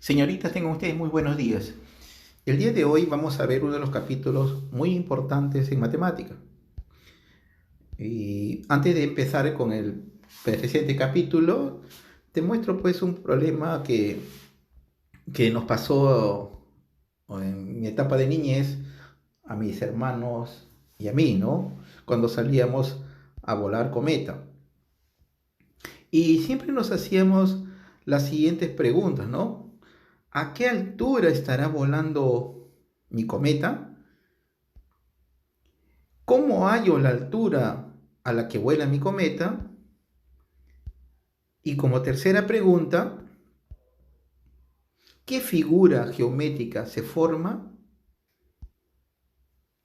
Señoritas, tengan ustedes muy buenos días. El día de hoy vamos a ver uno de los capítulos muy importantes en matemática. Y antes de empezar con el presente capítulo, te muestro pues un problema que nos pasó en mi etapa de niñez, a mis hermanos y a mí, ¿no? Cuando salíamos a volar cometa. Y siempre nos hacíamos las siguientes preguntas, ¿no? ¿A qué altura estará volando mi cometa? ¿Cómo hallo la altura a la que vuela mi cometa? Y como tercera pregunta, ¿qué figura geométrica se forma?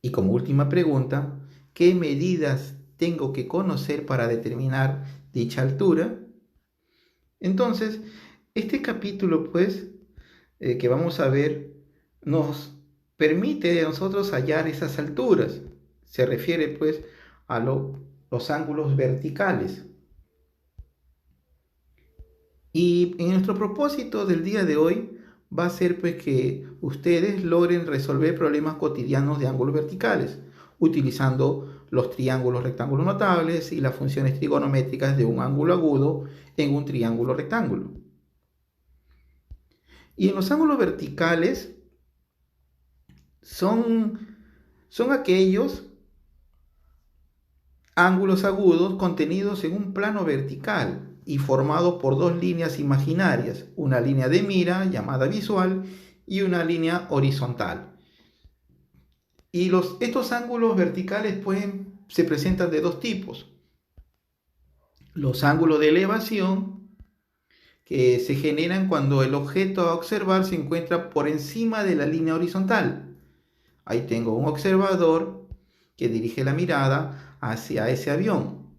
Y como última pregunta, ¿qué medidas tengo que conocer para determinar dicha altura? Entonces, este capítulo, pues, que vamos a ver, nos permite a nosotros hallar esas alturas. Se refiere, pues, a los ángulos verticales. Y en nuestro propósito del día de hoy va a ser pues que ustedes logren resolver problemas cotidianos de ángulos verticales utilizando los triángulos rectángulos notables y las funciones trigonométricas de un ángulo agudo en un triángulo rectángulo. Y en los ángulos verticales son aquellos ángulos agudos contenidos en un plano vertical y formados por dos líneas imaginarias, una línea de mira llamada visual y una línea horizontal. Y estos ángulos verticales se presentan de dos tipos. Los ángulos de elevación, que se generan cuando el objeto a observar se encuentra por encima de la línea horizontal. Ahí tengo un observador que dirige la mirada hacia ese avión.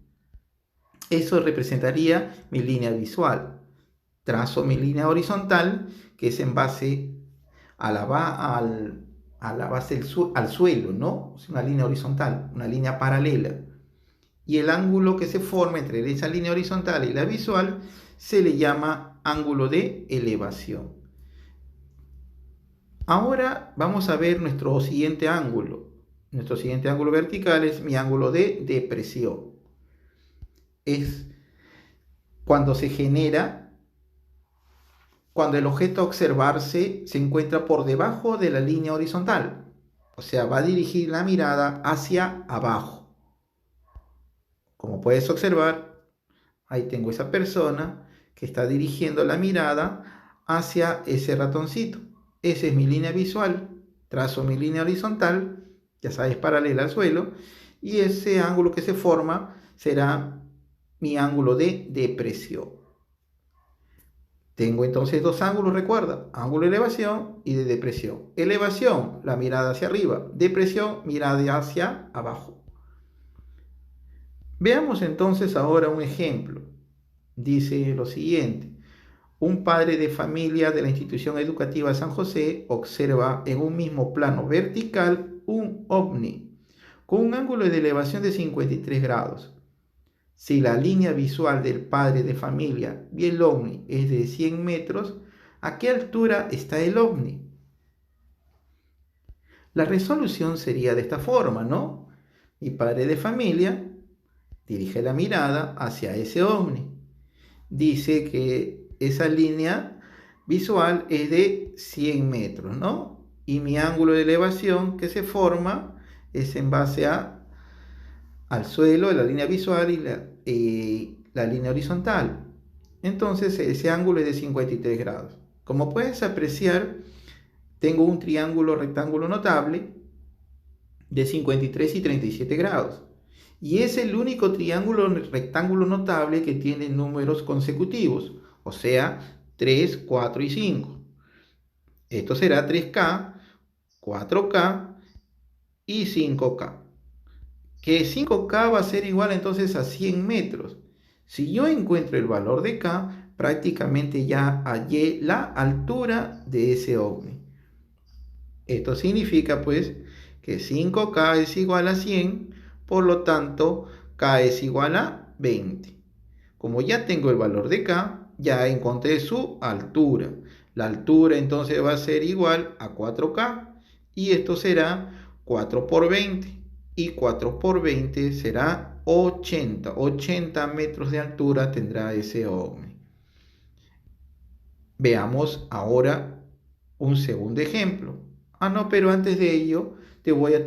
Eso representaría mi línea visual. Trazo mi línea horizontal, que es en base al suelo, ¿no? Es una línea horizontal, una línea paralela. Y el ángulo que se forma entre esa línea horizontal y la visual se le llama ángulo de elevación. Ahora vamos a ver nuestro siguiente ángulo. Nuestro siguiente ángulo vertical es mi ángulo de depresión. Es cuando se genera, cuando el objeto a observarse se encuentra por debajo de la línea horizontal. O sea, va a dirigir la mirada hacia abajo. Como puedes observar, ahí tengo esa persona que está dirigiendo la mirada hacia ese ratoncito. Esa es mi línea visual. Trazo mi línea horizontal, ya sabes, paralela al suelo, y ese ángulo que se forma será mi ángulo de depresión. Tengo entonces dos ángulos, recuerda, ángulo de elevación y de depresión. Elevación, la mirada hacia arriba. Depresión, mirada hacia abajo. Veamos entonces ahora un ejemplo. Dice lo siguiente. Un padre de familia de la institución educativa San José observa en un mismo plano vertical un ovni con un ángulo de elevación de 53 grados. Si la línea visual del padre de familia y el ovni es de 100 metros, ¿a qué altura está el ovni? La resolución sería de esta forma, ¿no? Mi padre de familia dirige la mirada hacia ese ovni. Dice que esa línea visual es de 100 metros, ¿no? Y mi ángulo de elevación que se forma es en base al suelo de la línea visual y la línea horizontal. Entonces ese ángulo es de 53 grados. Como puedes apreciar, tengo un triángulo rectángulo notable de 53 y 37 grados. Y es el único triángulo rectángulo notable que tiene números consecutivos, o sea, 3, 4 y 5. Esto será 3K, 4K y 5K. Que 5K va a ser igual entonces a 100 metros. Si yo encuentro el valor de K, prácticamente ya hallé la altura de ese ovni. Esto significa pues que 5K es igual a 100, por lo tanto K es igual a 20. Como ya tengo el valor de K, ya encontré su altura. La altura entonces va a ser igual a 4K y esto será 4 por 20 y 4 por 20 será 80 metros de altura tendrá ese ovni. Veamos ahora un segundo ejemplo. No, pero antes de ello te voy a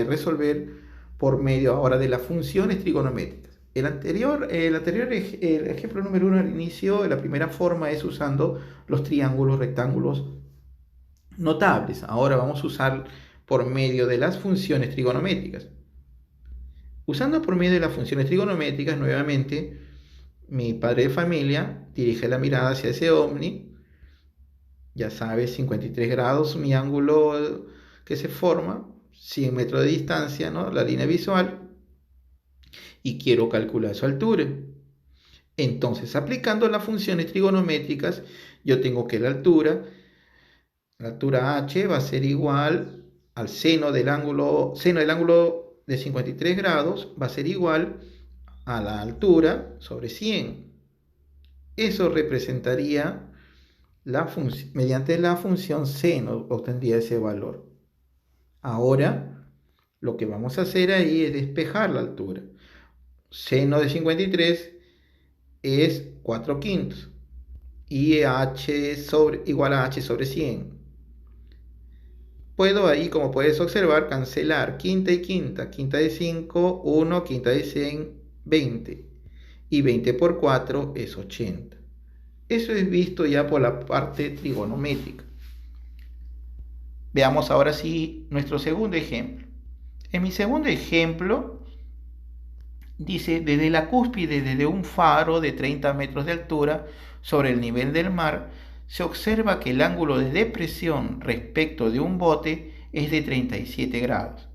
resolver por medio ahora de las funciones trigonométricas. El ejemplo número 1 al inicio, la primera forma es usando los triángulos rectángulos notables. Ahora vamos a usar por medio de las funciones trigonométricas. Usando por medio de las funciones trigonométricas, nuevamente, mi padre de familia dirige la mirada hacia ese ovni. Ya sabes, 53 grados, mi ángulo que se forma, 100 metros de distancia, ¿no? La línea visual. Y quiero calcular su altura. Entonces, aplicando las funciones trigonométricas, yo tengo que la altura h va a ser igual al seno del ángulo de 53 grados, va a ser igual a la altura sobre 100. Eso representaría mediante la función seno, obtendría ese valor. Ahora, lo que vamos a hacer ahí es despejar la altura. Seno de 53 es 4 quintos y igual a h sobre 100. Puedo ahí, como puedes observar, cancelar quinta y quinta. Quinta de 5, 1, quinta de 100, 20. Y 20 por 4 es 80. Eso es visto ya por la parte trigonométrica. Veamos ahora sí nuestro segundo ejemplo. En mi segundo ejemplo, dice, desde la cúspide de un faro de 30 metros de altura sobre el nivel del mar, se observa que el ángulo de depresión respecto de un bote es de 37 grados.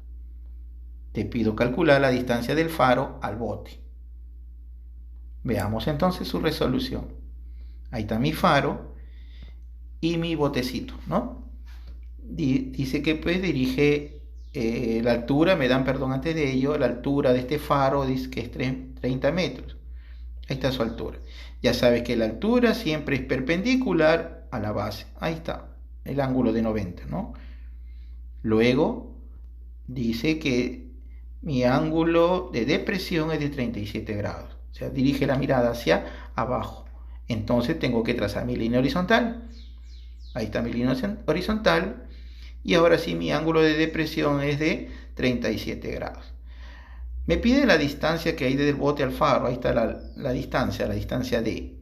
Te pido calcular la distancia del faro al bote. Veamos entonces su resolución. Ahí está mi faro y mi botecito, ¿no? Dice que pues dirige la altura, antes de ello, la altura de este faro dice que es 30 metros. Ahí está su altura. Ya sabes que la altura siempre es perpendicular a la base. Ahí está, el ángulo de 90, ¿no? Luego, dice que mi ángulo de depresión es de 37 grados. O sea, dirige la mirada hacia abajo. Entonces tengo que trazar mi línea horizontal. Ahí está mi línea horizontal. Y ahora sí, mi ángulo de depresión es de 37 grados. Me pide la distancia que hay desde el bote al faro. Ahí está la distancia D.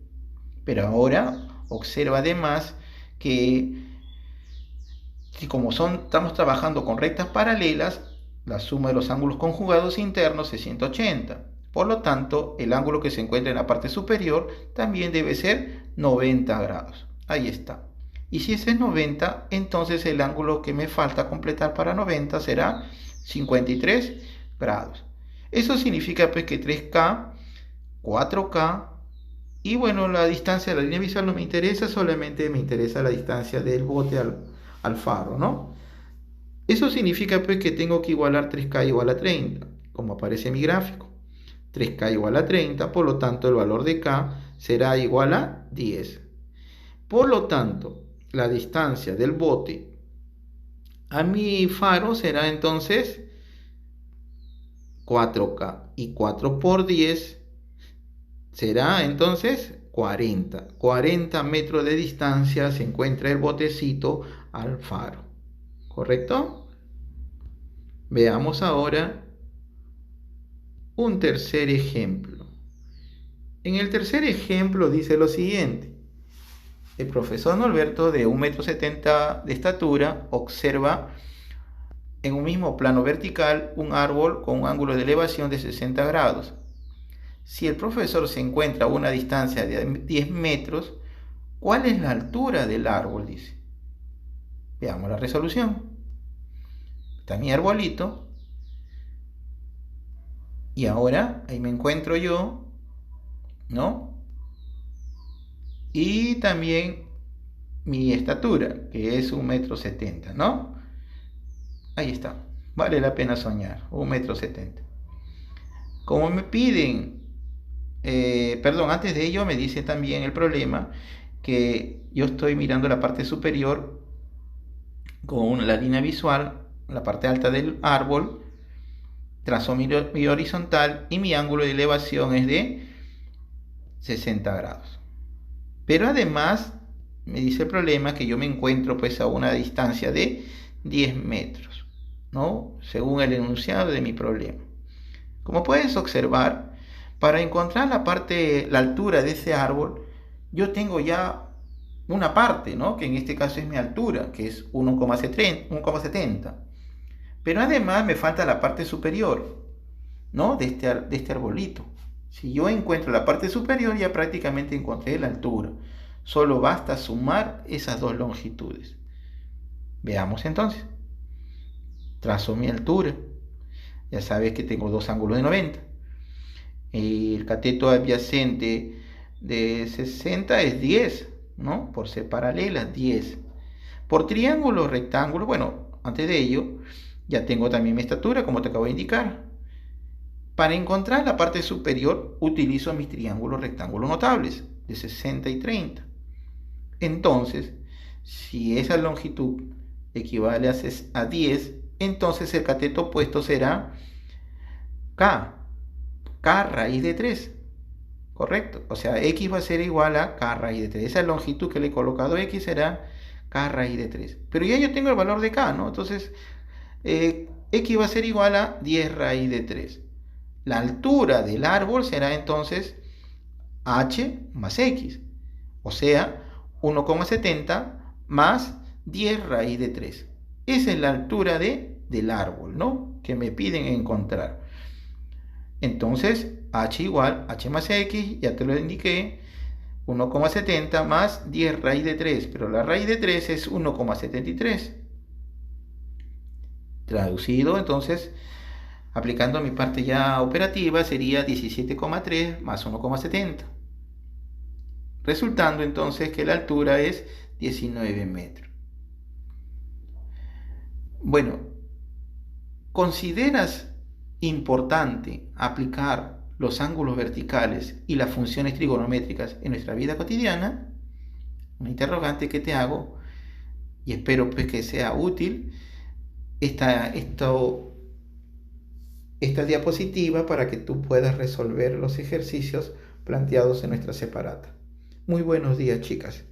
Pero ahora observa además que como estamos trabajando con rectas paralelas, la suma de los ángulos conjugados internos es 180. Por lo tanto, el ángulo que se encuentra en la parte superior también debe ser 90 grados. Ahí está. Y si ese es 90, entonces el ángulo que me falta completar para 90 será 53 grados. Eso significa pues que 3K, 4K, y bueno, la distancia de la línea visual no me interesa, solamente me interesa la distancia del bote al faro, ¿no? Eso significa pues que tengo que igualar 3K igual a 30, como aparece en mi gráfico. 3K igual a 30, por lo tanto el valor de K será igual a 10. Por lo tanto, la distancia del bote a mi faro será entonces 4K, y 4 por 10 será entonces 40. 40 metros de distancia se encuentra el botecito al faro. ¿Correcto? Veamos ahora un tercer ejemplo. En el tercer ejemplo dice lo siguiente. El profesor Norberto, de 1,70 m de estatura, observa en un mismo plano vertical un árbol con un ángulo de elevación de 60 grados. Si el profesor se encuentra a una distancia de 10 metros, ¿cuál es la altura del árbol? Dice. Veamos la resolución. Está mi arbolito. Y ahora ahí me encuentro yo, ¿no? Y también mi estatura, que es 1,70 m, ¿no? Ahí está. Vale la pena soñar. 1,70 m. Como me piden, antes de ello me dice también el problema que yo estoy mirando la parte superior con la línea visual, la parte alta del árbol, trazo mi horizontal y mi ángulo de elevación es de 60 grados. Pero además me dice el problema que yo me encuentro pues a una distancia de 10 metros, ¿no? Según el enunciado de mi problema. Como puedes observar, para encontrar la altura de ese árbol, yo tengo ya una parte, ¿no? Que en este caso es mi altura, que es 1,70. Pero además me falta la parte superior, ¿no? De este arbolito. Si yo encuentro la parte superior, ya prácticamente encontré la altura. Solo basta sumar esas dos longitudes. Veamos entonces. Trazo mi altura. Ya sabes que tengo dos ángulos de 90. El cateto adyacente de 60 es 10, ¿no? Por ser paralelas, 10. Por triángulo, rectángulo, bueno, antes de ello, ya tengo también mi estatura, como te acabo de indicar. Para encontrar la parte superior, utilizo mis triángulos rectángulos notables, de 60 y 30. Entonces, si esa longitud equivale a 10, entonces el cateto opuesto será K raíz de 3. Correcto. O sea, X va a ser igual a K raíz de 3. Esa longitud que le he colocado X será K raíz de 3. Pero ya yo tengo el valor de K, ¿no? Entonces, X va a ser igual a 10 raíz de 3. La altura del árbol será entonces H más X. O sea, 1,70 más 10 raíz de 3. Esa es la altura del árbol, ¿no? Que me piden encontrar. Entonces, H igual, H más X, ya te lo indiqué, 1,70 más 10 raíz de 3, pero la raíz de 3 es 1,73. Traducido, entonces, aplicando mi parte ya operativa, sería 17,3 más 1,70. Resultando entonces que la altura es 19 metros. Bueno, ¿consideras importante aplicar los ángulos verticales y las funciones trigonométricas en nuestra vida cotidiana? Una interrogante que te hago y espero pues que sea útil esta diapositiva para que tú puedas resolver los ejercicios planteados en nuestra separata. Muy buenos días, chicas.